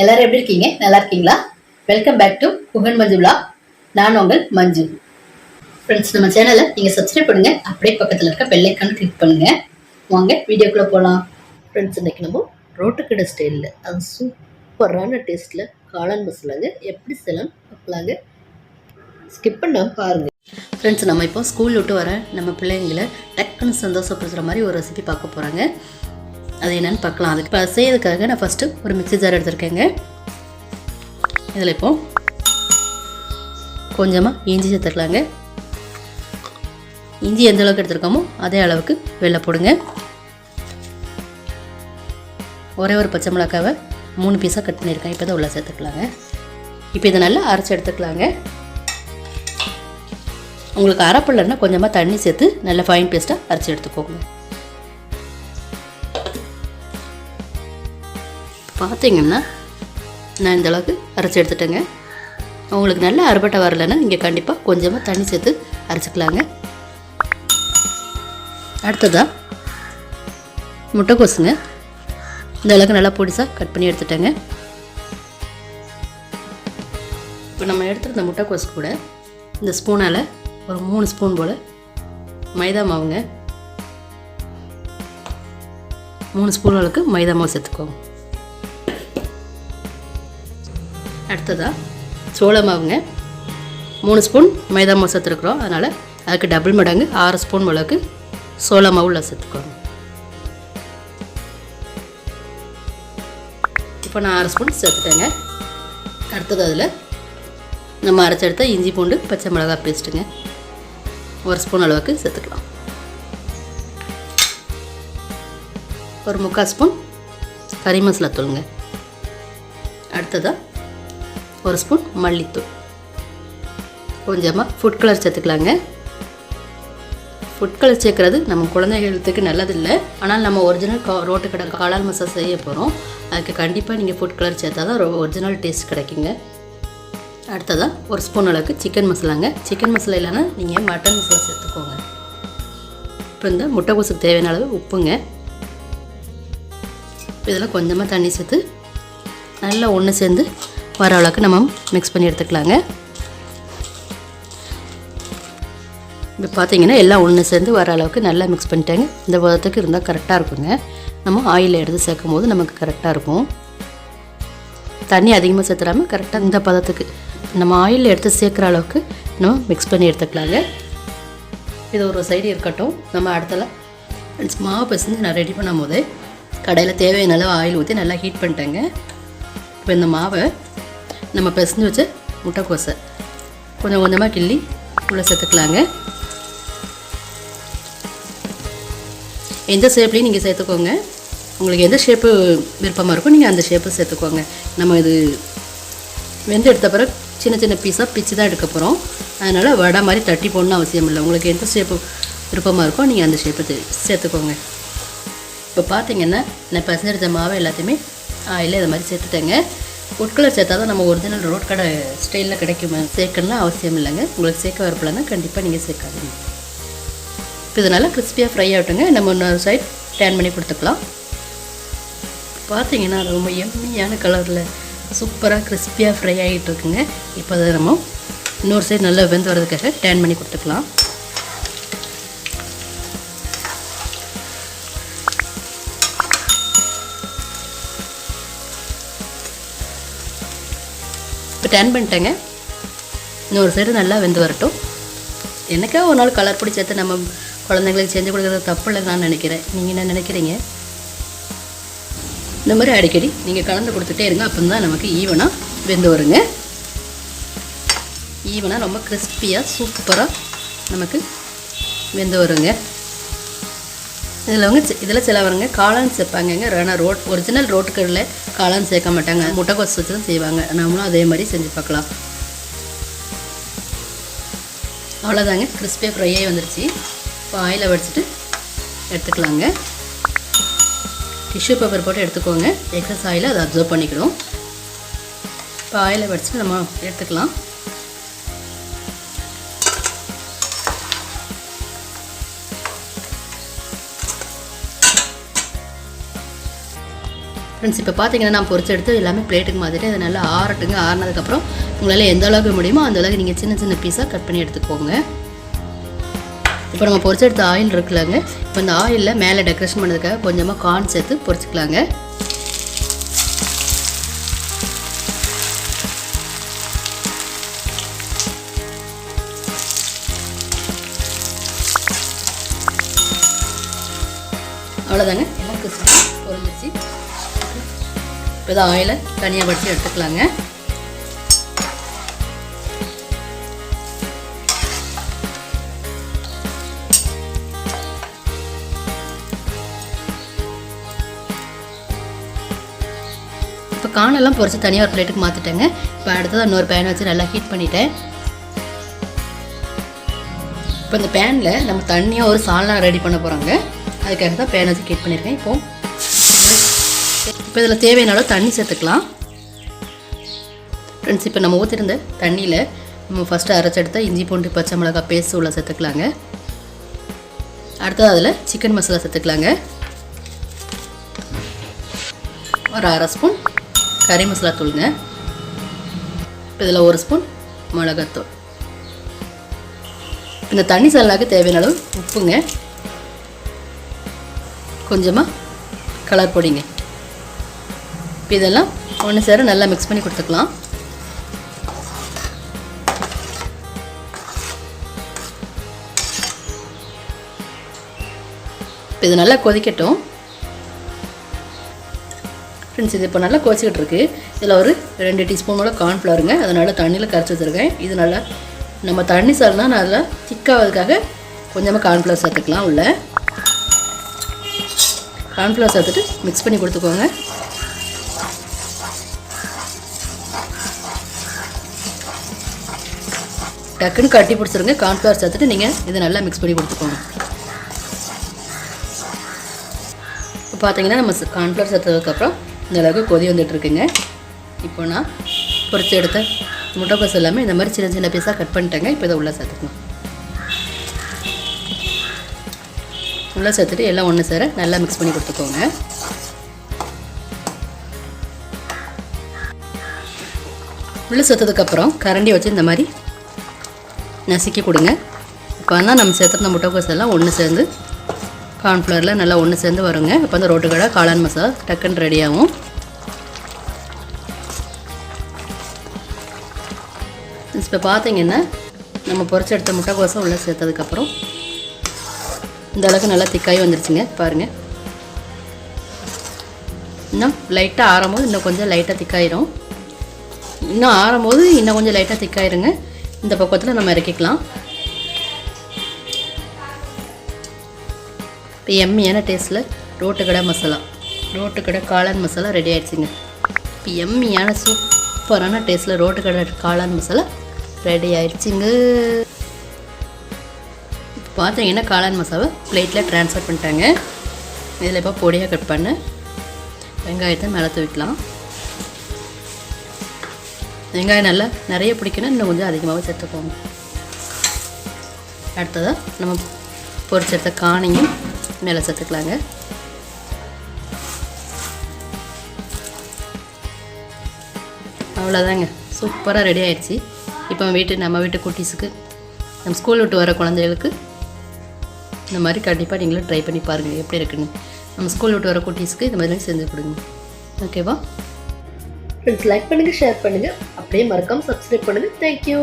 எல்லாரும் எப்படி இருக்கீங்க? நல்லா இருக்கீங்களா? Welcome back to Guhan Manju vlog. நான் உங்கள் மஞ்சு. ஃப்ரெண்ட்ஸ், நம்ம சேனலை நீங்க சப்ஸ்கிரைப் பண்ணுங்க, அப்படியே பக்கத்துல இருக்க பெல் ஐகானை கிளிக் பண்ணுங்க. வாங்க வீடியோக்குள்ள போலாம். ஃப்ரெண்ட்ஸ், இன்னைக்கு நம்ம ரோட்டுக்கடை ஸ்டைலில் அது சூப்பரான டேஸ்ட்ல காளான் மசாலாங்க எப்படி செய்யலாம் பார்க்கலாங்க. ஸ்கிப் பண்ணாம பாருங்க. ஃப்ரெண்ட்ஸ், நம்ம இப்போ ஸ்கூல் விட்டு வர நம்ம பிள்ளைங்களை டக்குன்னு சந்தோஷப்படுத்துகிற மாதிரி ஒரு ரெசிபி பார்க்க போகிறாங்க. அது என்னென்னு பார்க்கலாம். அதுக்கு இப்போ செய்யறதுக்காக நான் ஃபஸ்ட்டு ஒரு மிக்ஸி ஜார் எடுத்துருக்கேங்க. இதில் இப்போ கொஞ்சமாக இஞ்சி சேர்த்துக்கலாங்க. இஞ்சி எந்த அளவுக்கு எடுத்துருக்கோமோ அதே அளவுக்கு வெள்ளை போடுங்க. ஒரே ஒரு பச்சை மிளகாவை 3 பீஸாக கட் பண்ணியிருக்கேன். இப்போ தான் உள்ள சேர்த்துக்கலாங்க. இப்போ இதை நல்லா அரைச்சி எடுத்துக்கலாங்க. உங்களுக்கு அரைப்படலைன்னா கொஞ்சமாக தண்ணி சேர்த்து நல்லா ஃபைன் பேஸ்ட்டாக அரைச்சி எடுத்துக்கோங்க. பார்த்தீங்கன்னா நான் இந்த அளவுக்கு அரைச்சி எடுத்துட்டேங்க. உங்களுக்கு நல்லா அரைப்பட்டை வரலைன்னா நீங்கள் கண்டிப்பாக கொஞ்சமாக தண்ணி சேர்த்து அரைச்சிக்கலாங்க. அடுத்ததாக முட்டைக்கோசுங்க, இந்த அளவுக்கு நல்லா பொடிசாக கட் பண்ணி எடுத்துட்டேங்க. இப்போ நம்ம எடுத்துருந்த முட்டைக்கோசு கூட இந்த ஸ்பூனால் ஒரு 3 ஸ்பூன் போல் மைதா மாவுங்க, 3 ஸ்பூன் அளவுக்கு மைதா மாவு சேர்த்துக்கோங்க. அடுத்ததாக சோள மாவுங்க, 3 ஸ்பூன் மைதா மாவு சேர்த்துருக்குறோம். அதனால் அதுக்கு டபுள் மடங்கு 6 ஸ்பூன் அளவுக்கு சோள மாவுல சேர்த்துக்கோங்க. இப்போ நான் 6 ஸ்பூன் சேர்த்துட்டேங்க. அடுத்தது அதில் நம்ம அரைச்செடுத்த இஞ்சி பூண்டு பச்சை மிளகாய் பேஸ்ட்டுங்க 1 ஸ்பூன் அளவுக்கு சேர்த்துக்கலாம். ஒரு 3/4 ஸ்பூன் கறி மசாலா தூளுங்க. அடுத்ததாக 1 ஸ்பூன் மல்லித்தூள், கொஞ்சமாக ஃபுட் கலர் சேர்த்துக்கலாங்க. ஃபுட் கலர் சேர்க்குறது நம்ம குழந்தைகளுக்கு நல்லதில்லை. ஆனால் நம்ம ஒரிஜினல் ரோட்டுக்கடை காளான் மசாலா செய்ய போகிறோம். அதுக்கு கண்டிப்பாக நீங்கள் ஃபுட் கலர் சேர்த்தா தான் ஒரிஜினல் டேஸ்ட் கிடைக்குங்க. அடுத்ததாக 1 ஸ்பூன் அளவுக்கு சிக்கன் மசாலாங்க. சிக்கன் மசாலா இல்லைன்னா நீங்கள் மட்டன் மசாலா சேர்த்துக்கோங்க. இப்போ இந்த முட்டைக்கோசுக்கு தேவையான அளவு உப்புங்க. இதெல்லாம் கொஞ்சமாக தண்ணி சேர்த்து நல்லா ஒன்று சேர்ந்து வர அளவுக்கு நம்ம மிக்ஸ் பண்ணி எடுத்துக்கலாங்க. இப்போ பார்த்தீங்கன்னா எல்லாம் ஒன்று சேர்ந்து வர அளவுக்கு நல்லா மிக்ஸ் பண்ணிட்டேங்க. இந்த பதத்துக்கு இருந்தால் கரெக்டாக இருக்குங்க. நம்ம ஆயிலில் எடுத்து சேர்க்கும் போது நமக்கு கரெக்டாக இருக்கும். தண்ணி அதிகமாக சேர்த்துடாமல் கரெக்டாக இந்த பதத்துக்கு நம்ம ஆயிலில் எடுத்து சேர்க்குற அளவுக்கு நம்ம மிக்ஸ் பண்ணி எடுத்துக்கலாங்க. இது ஒரு சைடு இருக்கட்டும். நம்ம அடுத்தல மாவு பிசைஞ்சு நான் ரெடி பண்ணும் போதே கடையில் தேவையான அளவு ஆயில் ஊற்றி நல்லா ஹீட் பண்ணிட்டேங்க. இப்போ இந்த மாவை நம்ம பிசைஞ்சு வச்ச முட்டைக்கோசை கொஞ்சம் கொஞ்சமாக கிள்ளி உள்ளே சேர்த்துக்கலாங்க. எந்த ஷேப்லேயும் நீங்கள் சேர்த்துக்கோங்க. உங்களுக்கு எந்த ஷேப்பு விருப்பமாக இருக்கும் நீங்கள் அந்த ஷேப்பு சேர்த்துக்கோங்க. நம்ம இது வெந்து எடுத்த பிறகு சின்ன சின்ன பீஸாக பிச்சு தான் எடுக்க போகிறோம். அதனால் வடை மாதிரி தட்டி போடணும்னு அவசியம் இல்லை. உங்களுக்கு எந்த ஷேப்பு விருப்பமாக இருக்கோ நீங்கள் அந்த ஷேப்பை சேர்த்துக்கோங்க. இப்போ பார்த்தீங்கன்னா நான் பிசைஞ்செடுத்த மாவை எல்லாத்தையுமே ஆயிலே இது மாதிரி சேர்த்துட்டேங்க. ஃபுட் கலர் சேர்த்தா தான் நம்ம ஒரிஜினல் ரோட் கடை ஸ்டைலில் கிடைக்குமா, சேர்க்கணும்லாம் அவசியம் இல்லைங்க. உங்களுக்கு சேர்க்க வரப்பில்லைன்னா கண்டிப்பாக நீங்கள் சேர்க்காதீங்க. இப்போ இதனால் கிறிஸ்பியாக ஃப்ரை ஆகட்டுங்க. நம்ம இன்னொரு சைட் டேன் பண்ணி கொடுத்துக்கலாம். பார்த்தீங்கன்னா ரொம்ப எம்மியான கலரில் சூப்பராக கிறிஸ்பியாக ஃப்ரை ஆகிட்டு இருக்குங்க. இப்போ அதை நம்ம இன்னொரு சைடு நல்லா வெந்து வரதுக்காக டேன் பண்ணி கொடுத்துக்கலாம். இப்போ டேன் பண்ணிட்டேங்க. இன்னொரு சைடு நல்லா வெந்து வரட்டும். எனக்கா ஒரு நாள் கலர் பொடி சேர்த்து நம்ம குழந்தைங்களுக்கு செஞ்சு கொடுக்குறது தப்பு இல்லைன்னு நான் நினைக்கிறேன். நீங்கள் என்ன நினைக்கிறீங்க? இந்த மாதிரி அடிக்கடி நீங்கள் கலந்து கொடுத்துட்டே இருங்க. அப்போ தான் நமக்கு ஈவனாக வெந்து வருங்க. ஈவனாக ரொம்ப கிறிஸ்பியாக சூப்பராக நமக்கு வெந்து வருங்க. இதில் சிலவங்க காளான் சேர்ப்பாங்கங்க. ஆனால் ஒரிஜினல் ரோட்டுக்கடையில் காளான் சேர்க்க மாட்டாங்க. முட்டைக்கோசு வச்சு தான் செய்வாங்க. நம்மளும் அதே மாதிரி செஞ்சு பார்க்கலாம். அவ்வளோதாங்க, கிறிஸ்பியாக ஃப்ரை ஆகி வந்துருச்சு. இப்போ ஆயிலை வடிச்சிட்டு எடுத்துக்கலாங்க. டிஷ்யூ பேப்பர் போட்டு எடுத்துக்கோங்க. எக்ஸஸ் ஆயிலை அதை அப்சர்வ் பண்ணிக்கணும். இப்போ ஆயிலை வடிச்சிட்டு நம்ம எடுத்துக்கலாம். ஃப்ரெண்ட்ஸ் இப்போ பார்த்தீங்கன்னா நான் பொரிச்சு எடுத்து எல்லாமே பிளேட்டுக்கு மாற்றிட்டு அதை நல்லா ஆறட்டுங்க. ஆறினதுக்கப்புறம் உங்களால் எந்த அளவுக்கு முடியுமோ அந்த அளவுக்கு நீங்கள் சின்ன சின்ன பீஸாக கட் பண்ணி எடுத்துக்கோங்க. இப்போ நம்ம பொரிச்சு எடுத்த ஆயில் இருக்குல்லங்க, இப்போ இந்த ஆயிலில் மேலே டெக்கரேஷன் பண்ணதுக்காக கொஞ்சமாக கார்ன் சேர்த்து பொரிச்சிக்கலாங்க. அவ்வளோதாங்க, எல்லாம் கிறிஸ்பி பொரிஞ்சிச்சு. இப்போ இதை ஆயிலை தனியாக வடித்து எடுத்துக்கலாங்க. இப்போ கானெல்லாம் பொரிச்சு தனியாக ஒரு பிளேட்டுக்கு மாற்றிட்டேங்க. இப்போ அடுத்தது இன்னொரு பேன் வச்சு நல்லா ஹீட் பண்ணிட்டேன். இப்போ இந்த பேனில் நம்ம தண்ணியாக ஒரு சால்னா ரெடி பண்ண போகிறோங்க. அதுக்காக தான் பேன் வச்சு ஹீட் பண்ணியிருக்கேன். இப்போ இதில் தேவையான அளவு தண்ணி சேர்த்துக்கலாம். ஃப்ரெண்ட்ஸ் இப்போ நம்ம ஊற்றிருந்த தண்ணியில் நம்ம ஃபஸ்ட்டு அரைச்செடுத்த இஞ்சி பூண்டு பச்சை மிளகாய் பேஸ்ட் உள்ள சேர்த்துக்கலாங்க. அடுத்தது அதில் சிக்கன் மசாலா சேர்த்துக்கலாங்க. ஒரு அரை ஸ்பூன் கறி மசாலா தூளுங்க. இப்போ இதில் ஒரு ஸ்பூன் மிளகாத்தூள். இந்த தண்ணி சாலாக்கு தேவையான அளவு உப்புங்க, கொஞ்சமாக கலர் பொடிங்க. இப்போ இதெல்லாம் ஒன்று சேர நல்லா மிக்ஸ் பண்ணி கொடுத்துக்கலாம். இப்போ இது நல்லா கொதிக்கட்டும். ஃப்ரெண்ட்ஸ் இது இப்போ நல்லா கொதிச்சிக்கிட்டு இருக்கு. இதில் ஒரு 2 டீஸ்பூன் போல் கார்ன்ஃப்ளவருங்க, அதனால் தண்ணியில் கரைச்சி வச்சுருக்கேன். இது நல்லா நம்ம தண்ணி சால்னா நல்லா திக்காவதுக்காக கொஞ்சமாக கார்ன்ஃப்ளவர் சேர்த்துக்கலாம். உள்ள கார்ன்ஃப்ளவர் சேர்த்துட்டு மிக்ஸ் பண்ணி கொடுத்துக்கோங்க. டக்குன்னு கட்டி பிடிச்சிருங்க. கார்ன்ஃப்ளவர் சேர்த்துட்டு நீங்கள் இதை நல்லா மிக்ஸ் பண்ணி கொடுத்துக்கோங்க. இப்போ பார்த்தீங்கன்னா நம்ம கார்ன்ஃப்ளவர் சேர்த்ததுக்கப்புறம் இந்த அளவுக்கு கொதி வந்துட்டுருக்குங்க. இப்போ நான் பொரிச்சு எடுத்த முட்டைக்கோஸ் எல்லாமே இந்த மாதிரி சின்ன சின்ன பீஸாக கட் பண்ணிட்டேங்க. இப்போ இதை உள்ளே சேர்த்துக்கலாம். உள்ளே சேர்த்துட்டு எல்லாம் ஒன்று சேர நல்லா மிக்ஸ் பண்ணி கொடுத்துக்கோங்க. உள்ளே சேர்த்ததுக்கப்புறம் கரண்டி வச்சு இந்த மாதிரி நசுக்கி கொடுங்க. இப்போ தான் நம்ம சேர்த்துருந்த முட்டைக்கோஸ் எல்லாம் ஒன்று சேர்ந்து கார்ன்ஃப்ளவரில் நல்லா ஒன்று சேர்ந்து வருங்க. இப்போ வந்து ரோட்டு கடை காளான் மசாலா டக்குன்னு ரெடி ஆகும். இப்போ பார்த்தீங்கன்னா நம்ம பொரிச்சு எடுத்த முட்டைக்கோஸை உள்ளே சேர்த்ததுக்கப்புறம் இந்த அளவுக்கு நல்லா திக்காகி வந்துருச்சுங்க. பாருங்கள், இன்னும் லைட்டாக ஆறும்போது இன்னும் கொஞ்சம் லைட்டாக திக்காயிரும். இன்னும் ஆறும்போது இன்னும் கொஞ்சம் லைட்டாக திக்காயிருங்க. இந்த பக்கத்தில் நம்ம இறக்கிக்கலாம். இப்போ எம்மியான டேஸ்ட்டில் ரோட்டு கடை காளான் மசாலா ரெடி ஆகிடுச்சிங்க. இப்போ எம்மியான சூப்பரான டேஸ்ட்டில் ரோட்டு கடை காளான் மசாலா ரெடி ஆயிடுச்சுங்க. இப்போ பார்த்தீங்கன்னா காளான் மசாலா பிளேட்டில் ட்ரான்ஸ்ஃபர் பண்ணிட்டாங்க. இதில் இப்போ பொடியாக கட் பண்ண வெங்காயத்தை மேலே தூவிக்கலாம். வெங்காயம் நல்லா நிறைய பிடிக்கணும், இன்னும் கொஞ்சம் அதிகமாகவே சேர்த்துக்கோங்க. அடுத்ததாக நம்ம பொரிச்செடுத்த காணையும் மேலே சேர்த்துக்கலாங்க. அவ்வளோதாங்க, சூப்பராக ரெடி ஆகிடுச்சு. இப்போ நம்ம வீட்டு குட்டீஸுக்கு, நம்ம ஸ்கூல் விட்டு வர குழந்தைகளுக்கு இந்த மாதிரி கண்டிப்பாக நீங்களும் ட்ரை பண்ணி பாருங்கள் எப்படி இருக்குன்னு. நம்ம ஸ்கூல் விட்டு வர குட்டீஸுக்கு இந்த மாதிரி செஞ்சு கொடுங்க. ஓகேவா ஃப்ரெண்ட்ஸ்? லைக் பண்ணுங்கள், ஷேர் பண்ணுங்கள், அப்படியே மறக்காமல் சப்ஸ்கிரைப் பண்ணுங்கள். தேங்க்யூ.